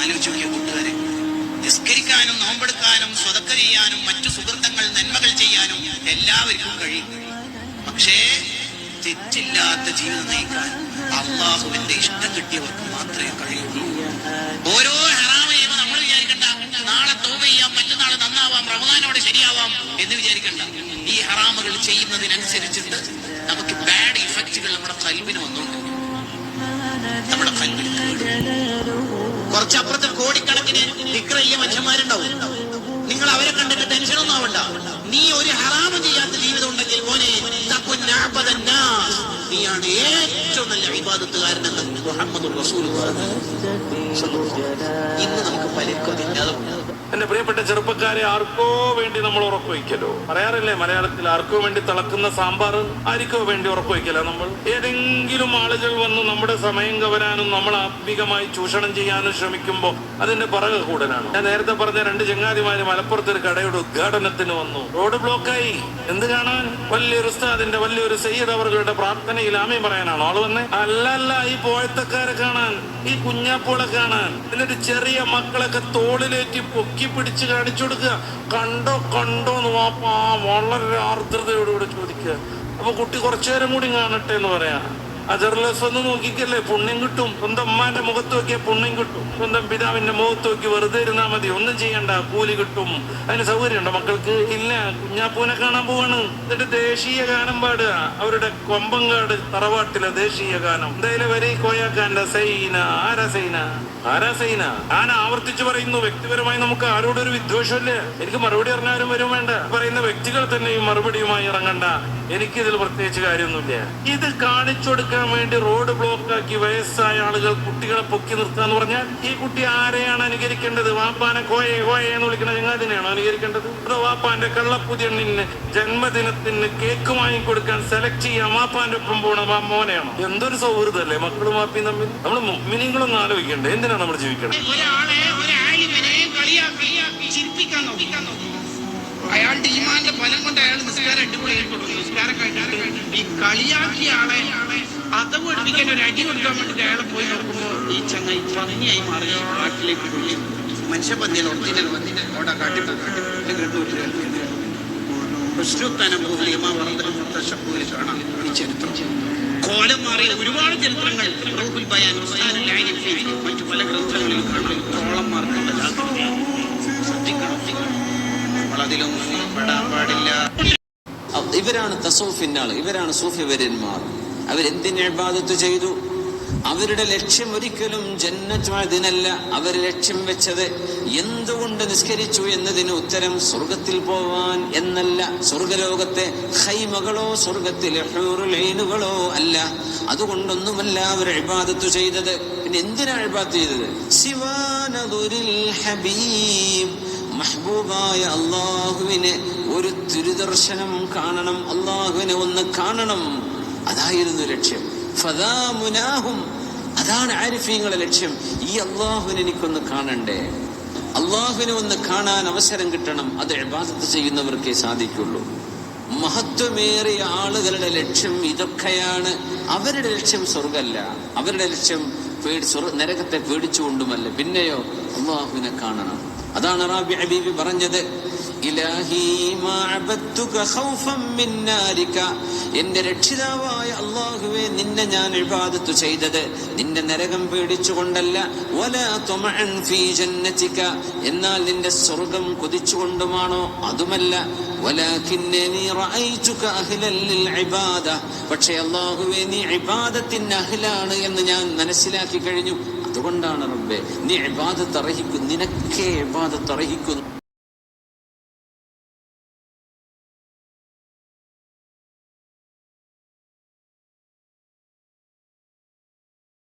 ആലോചിച്ച് നോക്കിയ കൂട്ടുകാരെ, നിസ്കരിക്കാനും നോമ്പെടുക്കാനും സ്വതക്ക ചെയ്യാനും മറ്റു സുഹൃത്തങ്ങൾ നന്മകൾ ചെയ്യാനും എല്ലാവർക്കും കഴിയും. പക്ഷേ തെറ്റില്ലാത്ത ജീവിതം നയിക്കാൻ അള്ളാഹുവിന്റെ ഇഷ്ടം കിട്ടിയവർക്ക് മാത്രമേ കഴിയുള്ളൂ. ഓരോ ഹറാമ ചെയ്യുമ്പോൾ നമ്മൾ വിചാരിക്കണ്ട നാളെ തൗബ ചെയ്യാം, മറ്റന്നാൾ നന്നാവാം, റമദാനോടെ ശരിയാവാം എന്ന് വിചാരിക്കണ്ട. ഈ ഹറാമുകൾ ചെയ്യുന്നതിനനുസരിച്ചിട്ട് നമുക്ക് ബാഡ് ഇഫക്റ്റുകൾ നമ്മുടെ ഖൽബിന് വന്നുകൊണ്ടിരിക്കും. നമ്മുടെ ഖൽബിൽ കുറച്ചപ്പുറത്ത് കോടിക്കണക്കിന് ദിക്ർ ചെയ്യുന്ന മനുഷ്യന്മാരുണ്ടാവും. നിങ്ങൾ അവരെ കണ്ടിട്ട് ടെൻഷനൊന്നും ആവണ്ട. നീ ഒരു ഹറാമ് ചെയ്യാത്ത ജീവിതം ഉണ്ടെങ്കിൽ മോനെ നീയാണ് ഏറ്റവും നല്ല ഇബാദത്തുകാരനെന്ന് മുഹമ്മദ് റസൂലുള്ളാഹി. ഇന്ന് നമുക്ക് പലർക്കും അതില്ലാതെ. എന്റെ പ്രിയപ്പെട്ട ചെറുപ്പക്കാരെ, ആർക്കോ വേണ്ടി നമ്മൾ ഉറപ്പുവയ്ക്കലോ പറയാറില്ലേ മലയാളത്തിൽ, ആർക്കോ വേണ്ടി തിളക്കുന്ന സാമ്പാർ ആർക്കോ വേണ്ടി ഉറപ്പുവയ്ക്കല. നമ്മൾ ഏതെങ്കിലും ആളുകൾ വന്ന് നമ്മുടെ സമയം കവരാനും നമ്മൾ ആത്മീകമായി ചൂഷണം ചെയ്യാനും ശ്രമിക്കുമ്പോൾ അതിന്റെ പിറകെ കൂടലാണ്. ഞാൻ നേരത്തെ പറഞ്ഞ 2 ചങ്ങാതിമാര് മലപ്പുറത്ത് ഒരു കടയുടെ ഉദ്ഘാടനത്തിന് വന്നു. റോഡ് ബ്ലോക്കായി. എന്ത് കാണാൻ? വലിയൊരു ഉസ്താദിന്റെ വലിയൊരു സയ്യിദ് അവരുടെ പ്രാർത്ഥനയിൽ ആമീൻ പറയാനാണോ ആള് വന്നേ? അല്ലല്ല, ഈ പോയത്തക്കാരെ കാണാൻ, ഈ കുഞ്ഞാപ്പോളെ കാണാൻ. എന്നിട്ട് ചെറിയ മക്കളൊക്കെ തോളിലേറ്റി പൊക്കി പിടിച്ച് കാണിച്ചു കൊടുക്കുക. കണ്ടോ കണ്ടോന്ന് വാപ്പാ വളരെ ആർദ്രതയോടുകൂടെ ചോദിക്കുക. അപ്പൊ കുട്ടി കുറച്ചു നേരം കൂടി കാണട്ടെ എന്ന് പറയാ. അജർലസ് ഒന്ന് നോക്കിക്കല്ലേ, പുണ്യം കിട്ടും. സ്വന്തം അമ്മാന്റെ മുഖത്ത് നോക്കിയാൽ പുണ്യം കിട്ടും. സ്വന്തം പിതാവിന്റെ മുഖത്ത് നോക്കി വെറുതെ ഇരുന്നാ മതി, ഒന്നും ചെയ്യണ്ട, കൂലി കിട്ടും. അതിന് സൗകര്യമുണ്ടോ മക്കൾക്ക്? ഇല്ല. കുഞ്ഞാപ്പൂനെ കാണാൻ പോവാണ്. എന്നിട്ട് ദേശീയ ഗാനം പാടുക. അവരുടെ കൊമ്പങ്കാട് തറവാട്ടിലെ ദേശീയ ഗാനം. എന്തായാലും വരെ കോയാക്കാന്റെ സൈന. ആരാ സൈന? ആരാ സൈന? ഞാൻ ആവർത്തിച്ചു പറയുന്നു, വ്യക്തിപരമായി നമുക്ക് ആരോടൊരു വിദ്വേഷമില്ല. എനിക്ക് മറുപടി അറിഞ്ഞാലും വരും വേണ്ട. പറയുന്ന വ്യക്തികൾ തന്നെ ഈ മറുപടിയുമായി ഇറങ്ങണ്ട. എനിക്കിതിൽ പ്രത്യേകിച്ച് കാര്യമൊന്നുമില്ല. ഇത് കാണിച്ചു കൊടുക്കാൻ വേണ്ടി റോഡ് ബ്ലോക്കാക്കി വയസ്സായ ആളുകൾ കുട്ടികളെ പൊക്കി നിർത്താന്ന് പറഞ്ഞാൽ ഈ കുട്ടി ആരെയാണ് അനുകരിക്കേണ്ടത്? വാപ്പാനെ കോയെ കോയെ എന്ന് വിളിക്കുന്ന ചങ്ങാതിനെയാണോ അനുകരിക്കേണ്ടത്? അതോ വാപ്പാന്റെ കള്ളപ്പുതിയണ്ണിന് ജന്മദിനത്തിന് കേക്ക് വാങ്ങിക്കൊടുക്കാൻ സെലക്ട് ചെയ്യാൻ വാപ്പാന്റെ ഒപ്പം പോണ മോനെയാണോ? എന്തൊരു സൗഹൃദമല്ലേ മക്കളും വാപ്പിയും തമ്മിൽ. നമ്മൾ മുഅ്മിനീങ്ങളൊന്നും ആലോചിക്കണ്ടേ? എന്തിനാണ് നമ്മൾ ജീവിക്കണം? അയാളുടെ ഈമാന്റെ ഫലം കൊണ്ട് അയാൾ നിസ്കാരം അടിപൊളിയായിക്കൊള്ളു. നിസ്കാരം കഴിഞ്ഞിട്ട് ഈ കളിയാക്കിയ ആളെ അതവ് എടുപ്പിക്കാൻ ഒരു അടി കൊടുക്കാൻ വേണ്ടിട്ട് അയാളെ പോയി നോക്കുമ്പോൾ ഈ ചങ്ങായി ഭംഗിയായി മാറി കാട്ടിലേക്ക് പോയി മനുഷ്യപന്തിയിൽ ഒറിജിനൽ അവിടെ കാട്ടിൽ കാണാം. ഈ ചരിത്രം കോലം മാറിയ ഒരുപാട് ചരിത്രങ്ങൾ റൂഹുൽ ബയാൻ, മറ്റു പല ഗ്രന്ഥങ്ങളിൽ കാണും. കോളം മാർക്കുള്ള ശ്രദ്ധിക്കണം, അതിലൊന്നും പെടാൻ പാടില്ല. ഇവരാണ് തസൂഫിന്റെ ആള്, ഇവരാണ് സൂഫിവര്യന്മാർ. അവരെന്തിന് ഇബാദത്ത് ചെയ്തു? അവരുടെ ലക്ഷ്യം ഒരിക്കലും ജന്നത്തുഅദ്നല്ല. അവർ ലക്ഷ്യം വെച്ചത് എന്തുകൊണ്ട് നിസ്കരിച്ചു എന്നതിന് ഉത്തരം സ്വർഗത്തിൽ പോവാൻ എന്നല്ല. സ്വർഗലോകത്തെ ഖൈമകളോ സ്വർഗത്തിലെ ഹൂറുൽ ഐനുകളോ അല്ല. അതുകൊണ്ടൊന്നുമല്ല അവർ ഇബാദത്ത് ചെയ്തത്. പിന്നെ എന്തിനാണ് ഇബാദത്ത് ചെയ്തത്? സിവാനദുരിൽ ഹബീബ്, മഹ്ബൂബായ അള്ളാഹുവിനെ ഒരു തിരുദർശനം കാണണം, അള്ളാഹുവിനെ ഒന്ന് കാണണം. അതായിരുന്നു ലക്ഷ്യം. ഫദാമുനാഹും, അതാണ് ആരിഫീങ്ങളുടെ ലക്ഷ്യം. ഈ അള്ളാഹുവിനെ എനിക്കൊന്ന് കാണണ്ടേ, അള്ളാഹുവിനെ ഒന്ന് കാണാൻ അവസരം കിട്ടണം. അത് ഇബാദത്ത് ചെയ്യുന്നവർക്കേ സാധിക്കുള്ളൂ. മഹത്വമേറിയ ആളുകളുടെ ലക്ഷ്യം ഇതൊക്കെയാണ്. അവരുടെ ലക്ഷ്യം സ്വർഗമല്ല, അവരുടെ ലക്ഷ്യം നരകത്തെ പേടിച്ചുകൊണ്ടുമല്ല. പിന്നെയോ അള്ളാഹുവിനെ കാണണം. അതാണ് റാബിഅ ബീവി പറഞ്ഞത്, ഇലാഹി മാ അബദ്തുക ഖൗഫൻ മിൻ നാരിക, എന്റെ രക്ഷിതാവായ അല്ലാഹുവേ, നിന്നെ ഞാൻ ഇബാദത്ത് ചെയ്തത് നിന്റെ നരകം പേടിച്ചുകൊണ്ടല്ല. വലാ തമഅൻ ഫീ ജന്നതിക, എന്നാൽ നിന്റെ സ്വർഗ്ഗം കൊതിച്ചുകൊണ്ടുമാണോ? അതുമല്ല. വലാകിന്നനി റഅയ്തുക അഹ്ലൻ ലിൽ ഇബാദ, പക്ഷേ അല്ലാഹുവേ, നീ ഇബാദത്തിന് അഹ്ലാണ് എന്ന് ഞാൻ മനസ്സിലാക്കി കഴിഞ്ഞു. അതുകൊണ്ടാണ് റബ്ബേ നീ ഇബാദത്ത് അർഹിക്കുന്നു, നിനക്കേ ഇബാദത്ത് അർഹിക്കുന്നു.